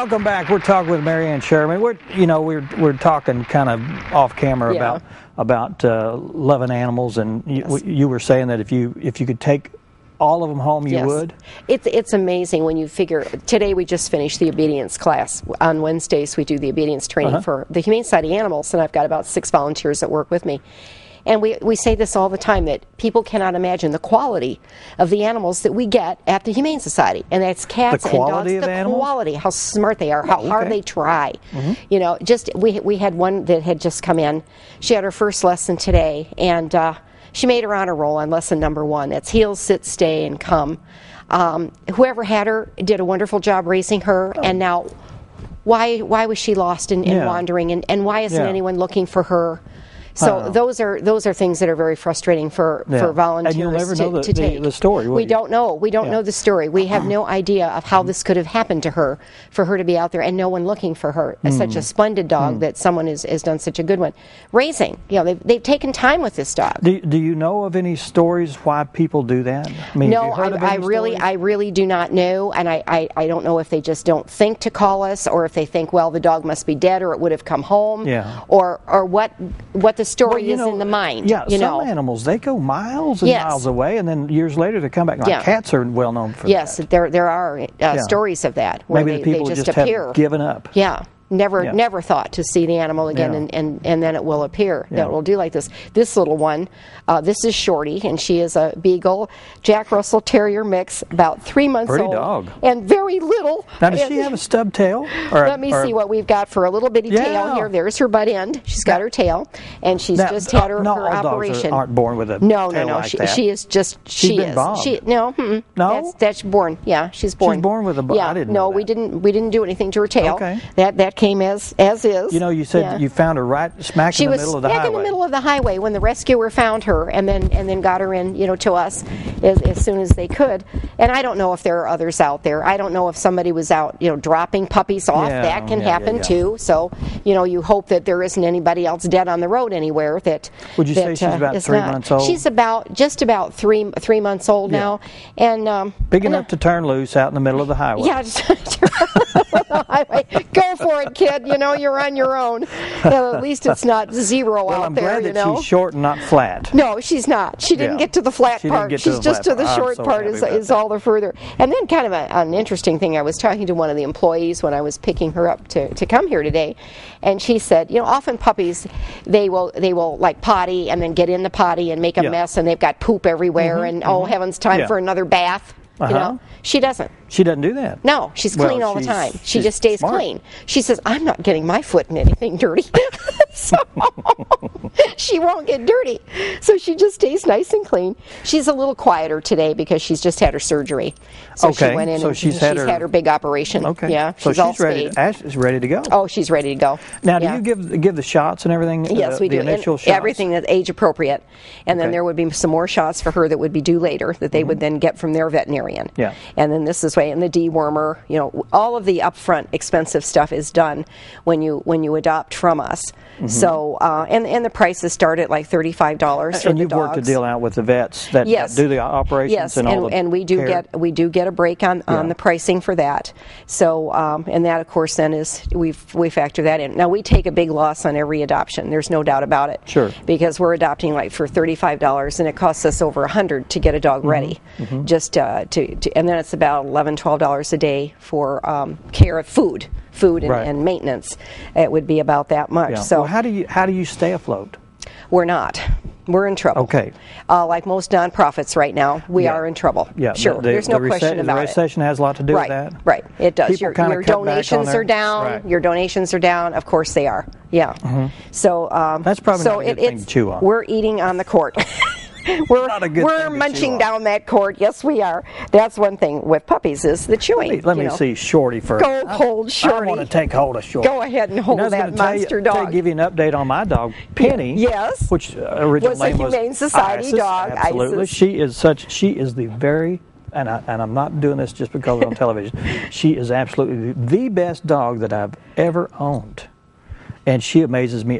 Welcome back. We're talking with Marianne Sherman. We're talking kind of off camera about loving animals, and you were saying that if you could take all of them home, you would. It's amazing when you figure. Today we just finished the obedience class. On Wednesdays we do the obedience training for the Humane Society animals, and I've got about 6 volunteers that work with me. And we say this all the time, that people cannot imagine the quality of the animals that we get at the Humane Society. And that's cats and dogs. The quality, how smart they are, how hard they try. You know, we had one that had just come in. She had her first lesson today, and she made her honor roll on lesson number 1. That's heel, sit, stay, and come. Whoever had her did a wonderful job raising her, and now why was she lost and wandering, and why isn't anyone looking for her? So those are things that are very frustrating for volunteers. And you'll never know to take the story. We don't know. We don't know the story. We have no idea of how this could have happened to her, for her to be out there and no one looking for her. Such a splendid dog that someone has done such a good one. Raising, they've taken time with this dog. Do you know of any stories why people do that? I mean, no, I really do not know, and I don't know if they just don't think to call us, or if they think, well, the dog must be dead, or it would have come home, or what the story is in the mind. Some animals, they go miles and miles away, and then years later they come back. Like cats are well known for that. Yes, there are stories of that where maybe the people they just appear. Have given up. Never thought to see the animal again, and then it will appear that it will do like this. This little one, this is Shorty, and she is a Beagle Jack Russell Terrier mix, about 3 months old. Pretty dog. And very little. Now, does she have a stub tail? Let me see what we've got for a little bitty tail here. There's her butt end. She's got her tail, and she's just had her operation. Dogs aren't born with a no. Like that. She is just She's been bombed. No. That's born. Yeah, she's born. She's born with a butt. Yeah, I didn't know that. we didn't do anything to her tail. Okay. That came as is. You know, you said you found her right smack in the middle of the highway. She was smack in the middle of the highway when the rescuer found her, and then got her in, to us as soon as they could. And I don't know if there are others out there. I don't know if somebody was out, dropping puppies off. That can happen too. So, you hope that there isn't anybody else dead on the road anywhere. Would you say she's about 3 months old? She's just about three months old now, and big enough to turn loose out in the middle of the highway. Yeah. Go for it, kid. You're on your own. At least it's not zero out there. I'm glad that she's short and not flat. No, she's not. She didn't get to the flat part. She's just to the short part is all the further. And then kind of an interesting thing, I was talking to one of the employees when I was picking her up to come here today, and she said, often puppies, they will like potty and then get in the potty and make a mess, and they've got poop everywhere, and oh heavens, time for another bath. She doesn't. She doesn't do that. No, she's clean all the time. She just stays clean. She says, I'm not getting my foot in anything dirty. So she won't get dirty. So she just stays nice and clean. She's a little quieter today because she's just had her surgery. So she went in and she's had her big operation. Okay. Yeah. So she's ready. She's ready to go. Oh, she's ready to go. Now, do you give the shots and everything? Yes, we do. The initial shots? Everything that's age appropriate. And then there would be some more shots for her that would be due later that they would then get from their veterinarian. Yeah. And then this is and the dewormer, all of the upfront expensive stuff is done when you adopt from us. So and the prices start at like $35 for the dogs. And you've worked a deal out with the vets that do the operations and all the and we do get a break on the pricing for that. So and that of course then is we factor that in. Now we take a big loss on every adoption. There's no doubt about it. Sure. Because we're adopting like for $35 and it costs us over $100 to get a dog ready. Just to and then it's about $11-12 a day for care of food and maintenance. It would be about that much. Yeah. So well, how do you stay afloat? We're not. We're in trouble. Okay. Like most nonprofits right now, we are in trouble. Yeah. Sure. There's no question about it. The recession has a lot to do with that. Right. It does. People Your donations are down. Right. Your donations are down. Of course they are. Yeah. So that's probably not a good thing to chew on. We're eating on the court. We're munching down that cord. Yes, we are. That's one thing with puppies is the chewing. Let me see Shorty first. Go hold Shorty. I want to take hold of Shorty. Go ahead and hold that monster dog. To give you an update on my dog, Penny. Yes. Which original name was Humane Society Isis. dog. Absolutely. Isis. She is the very, and I'm not doing this just because it's on television. She is absolutely the best dog that I've ever owned, and she amazes me.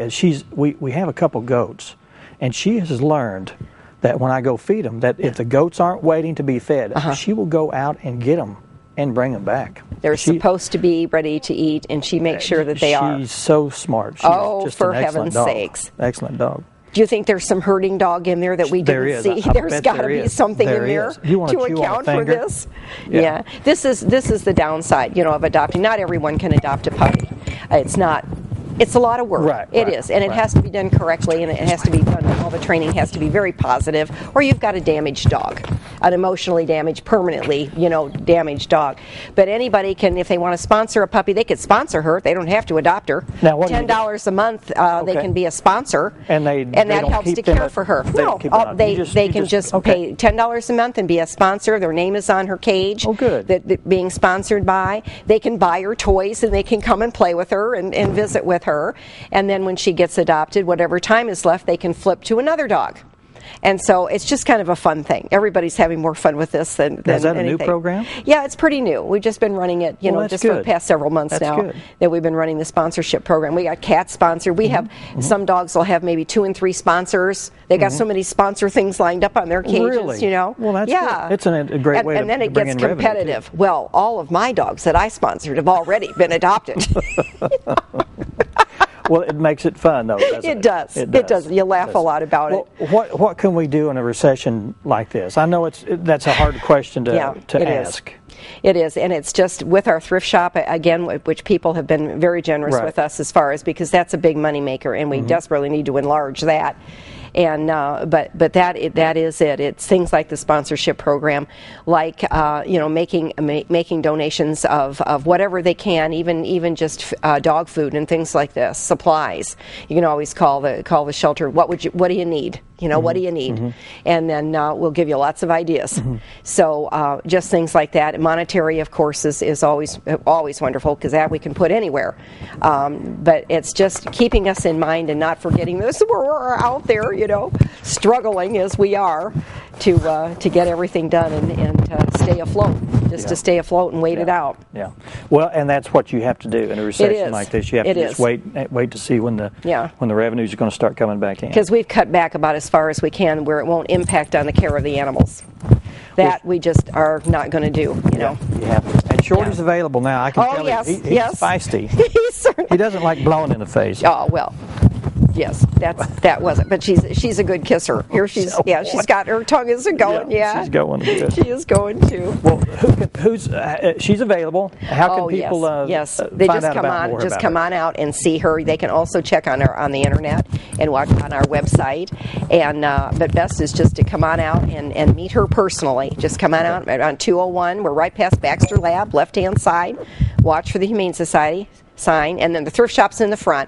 We have a couple goats, and she has learned that when I go feed them, that if the goats aren't waiting to be fed, she will go out and get them and bring them back. They're supposed to be ready to eat, and she makes sure that they are. She's so smart. She's just for an excellent heaven's dog. sakes. Excellent dog. Do you think there's some herding dog in there that we didn't see? There's got to be something in there to account for this. Yeah. This is the downside, of adopting. Not everyone can adopt a puppy. It's a lot of work. Right, it is, and it has to be done correctly, and it has to be done. All the training has to be very positive, or you've got a damaged dog, an emotionally damaged, permanently, damaged dog. But anybody can, if they want to sponsor a puppy, they could sponsor her. They don't have to adopt her. Now, what $10 a month, they can be a sponsor, and that helps to care for her. No, they can just pay $10 a month and be a sponsor. Their name is on her cage. Oh, good. That being sponsored by. They can buy her toys, and they can come and play with her and visit with her, and then when she gets adopted, whatever time is left, they can flip to another dog. And so it's just kind of a fun thing. Everybody's having more fun with this than anything. Is that a new program? Yeah, it's pretty new. We've just been running it, just for the past several months now that we've been running the sponsorship program. We got cats sponsored. We have some dogs will have maybe 2 and 3 sponsors. They got so many sponsor things lined up on their cages. Really? Well, that's good. It's a great way to bring in revenue. And then it gets competitive. Well, all of my dogs that I sponsored have already been adopted. Well, it makes it fun, though, doesn't it? It does. You laugh a lot about it. What can we do in a recession like this? I know that's a hard question to ask. It is, and it's just with our thrift shop, again, which people have been very generous with us as far as, because that's a big money maker, and we desperately need to enlarge that. And but that is it. It's things like the sponsorship program, like making donations of whatever they can, even just dog food and things like this, supplies. You can always call the shelter. What do you need? What do you need? And then we'll give you lots of ideas. So just things like that. Monetary, of course, is always wonderful, because that we can put anywhere. But it's just keeping us in mind and not forgetting this. We're out there, struggling as we are to get everything done and stay afloat. To stay afloat and wait it out. Yeah. Well, and that's what you have to do in a recession like this. You have to just wait to see when the revenues are going to start coming back in. Because we've cut back about as far as we can, where it won't impact on the care of the animals. That we just are not going to do. You have to. And Shorty's available now. I can tell you, he's feisty. He doesn't like blowing in the face. Oh well. Yes, that wasn't. But she's a good kisser. Here she's got her tongue is going. Yeah, she's going. Good. She is going too. Well, who's she's available? How can people? Yes, they just come on out and see her. They can also check on the internet and watch on our website. And but best is just to come on out and meet her personally. Just come on out on 201. We're right past Baxter Lab, left hand side. Watch for the Humane Society sign, and then the thrift shop's in the front.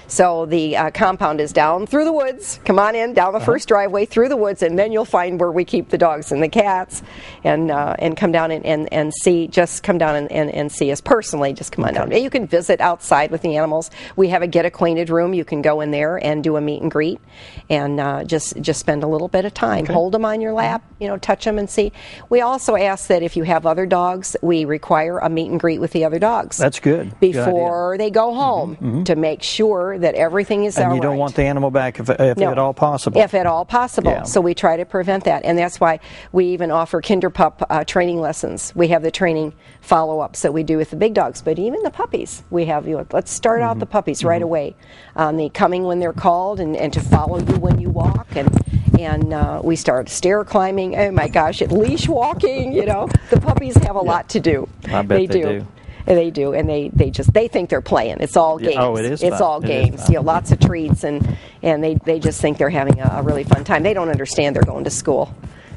So the compound is down through the woods. Come on in, down the first driveway, through the woods, and then you'll find where we keep the dogs and the cats, and come down and see. Just come down and see us personally. Just come on down. You can visit outside with the animals. We have a get acquainted room. You can go in there and do a meet and greet, and just spend a little bit of time. Hold them on your lap, touch them and see. We also ask that if you have other dogs, we require a meet and greet with the other dogs. That's good. Before they go home, to make sure that everything is all right. And you don't want the animal back if at all possible. If at all possible. Yeah. So we try to prevent that. And that's why we even offer Kinderpup training lessons. We have the training follow-ups that we do with the big dogs. But even the puppies, we have, let's start out the puppies right away. The coming when they're called and to follow you when you walk. And we start stair climbing. Oh, my gosh, leash walking. The puppies have a lot to do. I bet they do. They do, and they think they're playing. It's all games. Oh, it is. It's fun. all games. Lots of treats, and they just think they're having a really fun time. They don't understand they're going to school.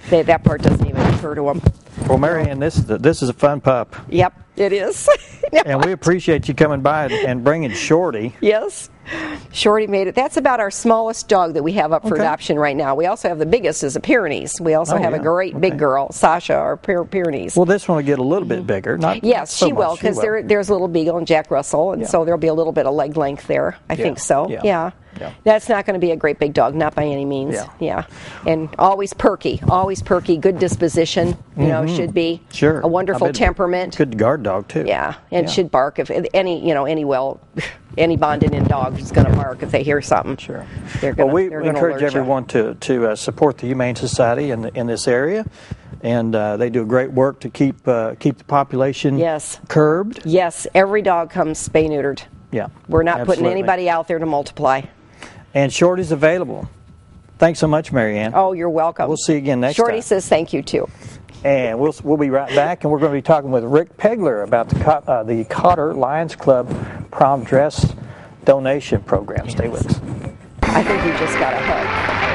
That part doesn't even occur to them. Well, Marianne, this is a fun pup. Yep, it is. And we appreciate you coming by and bringing Shorty. Yes. Shorty made it. That's about our smallest dog that we have up for adoption right now. We also have the biggest is a Pyrenees. We also have a great big girl, Sasha, our Pyrenees. Well, this one will get a little bit bigger. Yes, she will, because there's a little Beagle and Jack Russell, and so there'll be a little bit of leg length there. I think so. Yeah. That's not going to be a great big dog, not by any means. Yeah. And always perky, good disposition, should be. Sure. A wonderful temperament. Good guard dog, too. Yeah, and should bark if any bonded-in dog is going to bark if they hear something. Sure. They're gonna, we encourage everyone to support the Humane Society in this area. and they do great work to keep the population curbed. Yes, every dog comes spay-neutered. Yeah, we're not putting anybody out there to multiply. And Shorty's available. Thanks so much, Marianne. Oh, you're welcome. We'll see you again next time. Shorty says thank you too. And we'll be right back, and we're going to be talking with Rick Pegler about the Cotter Lions Club prom dress donation program. Stay with us. I think we just got a hug.